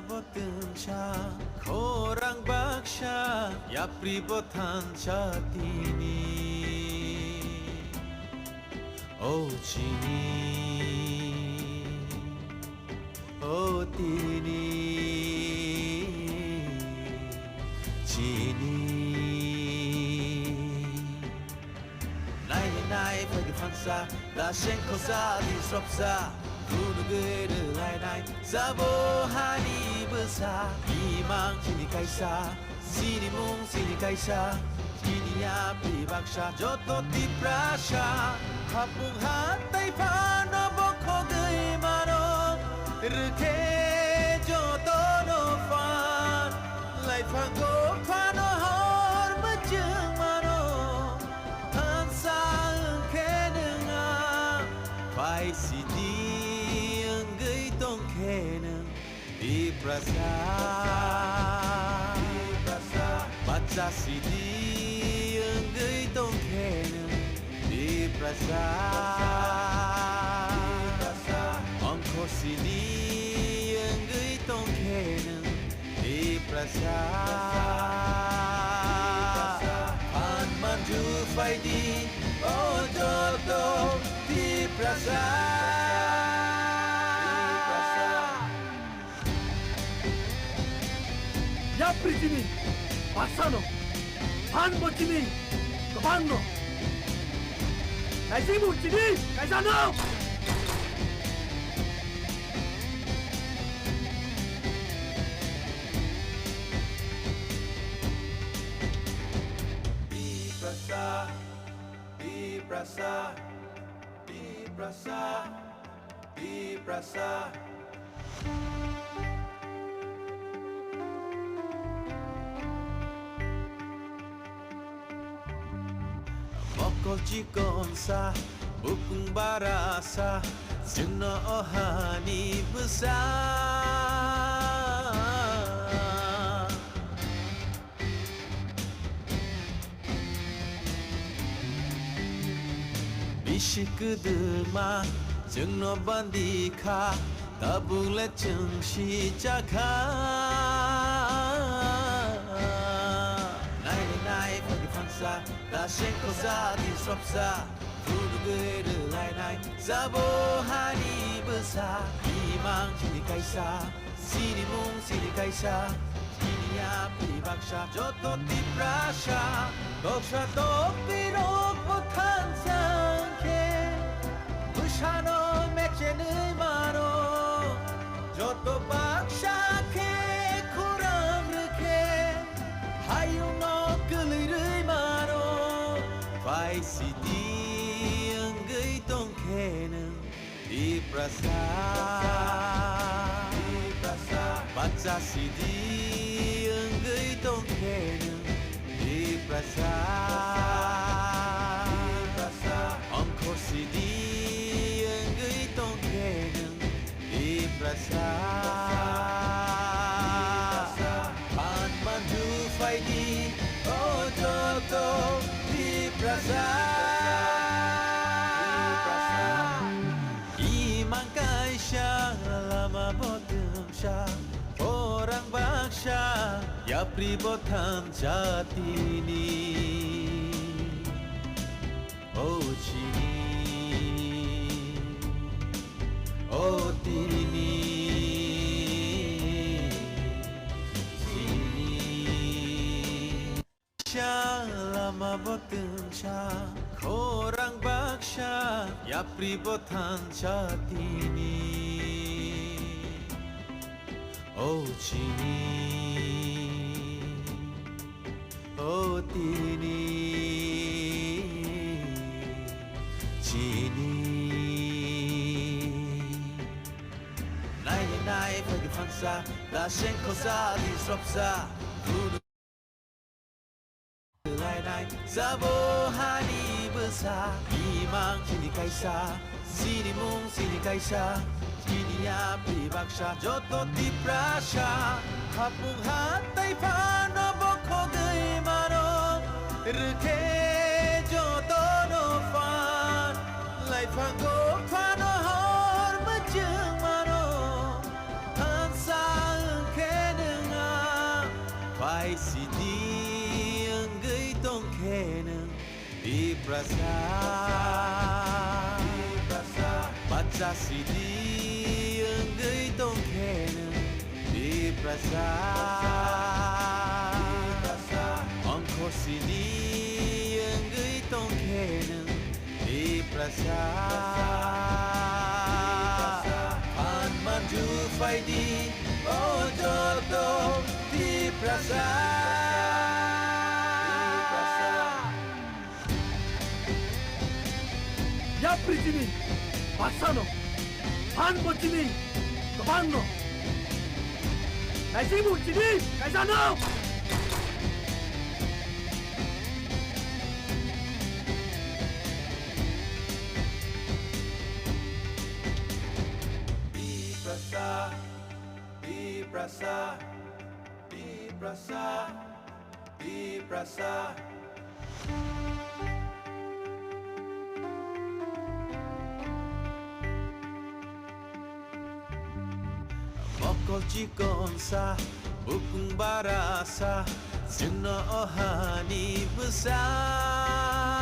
botemsha khorang baksha ya pribotan chatini oh chini oh tini chini nai phai phansa la shen khosa di sropsa Guru guru lai lai Sabo hani besa Imang sini kaisa Sini mung sini kaisa Sini ya pribaksha Joto ti prasha Hapung hatai pano bokho gui mano Rke joto no fan Lai phango pano hor majung mano Hansa ke denga Pai sidi Di prasa Baca sidi Enggai tongkena Di prasa Ongko sidi Enggai tongkena Di prasa Pan maju faidi Oh jodo Di prasa Ya pritini, pasano, pan bocini, kepanno. Kaisi bocini, kaisano. Di prasa, di prasa, di prasa, di prasa. Mokol cikonsa bukung barasa Zeno ohani besar Bisik kedelma Zeno bandika Tabule cengsi jaka Nai pagi phansa La shen khosa di sropsa Guru guru lai lai Sabo hani besa Imang sini kaisa Sini mung sini kaisa Sini ya pribaksha Joto ti prasha Doksha topi rok pothan sangke Bushano mechene maro Joto baksha ke kuram rke Hayung Pai sidi enggai tongkena di prasa Baca sidi enggai tongkena di prasa Ongko sidi enggai tongkena di prasa Pan manju faidi oh joto Prasa Imang kaisha lama botemsha Orang baksha ya pribotan jatini Oh chini Oh tini Lama botemsha khorang baksha ya pribotan chatini oh chini oh tini chini nai pagi phansa la shen khosa di sropsa Sabo hani besa Imang sini kaisa Sini mung sini kaisa Sini ya pribaksha Joto ti prasha Hapung hatai pano bokho gui mano Rke joto no fan Lai phango pano hor majung mano Hansa prasa baca sidi enggai tong kene di prasa angko sidi enggai tong kene di prasa pan maju fai di ojoto di prasa Ya Pritini, Baksano, Pan Bocini, Kabanno. Naisimu Cini, Kaisano. di prasa di prasa di prasa di prasa Mokol cikonsa bukung barasa Seno ohani besar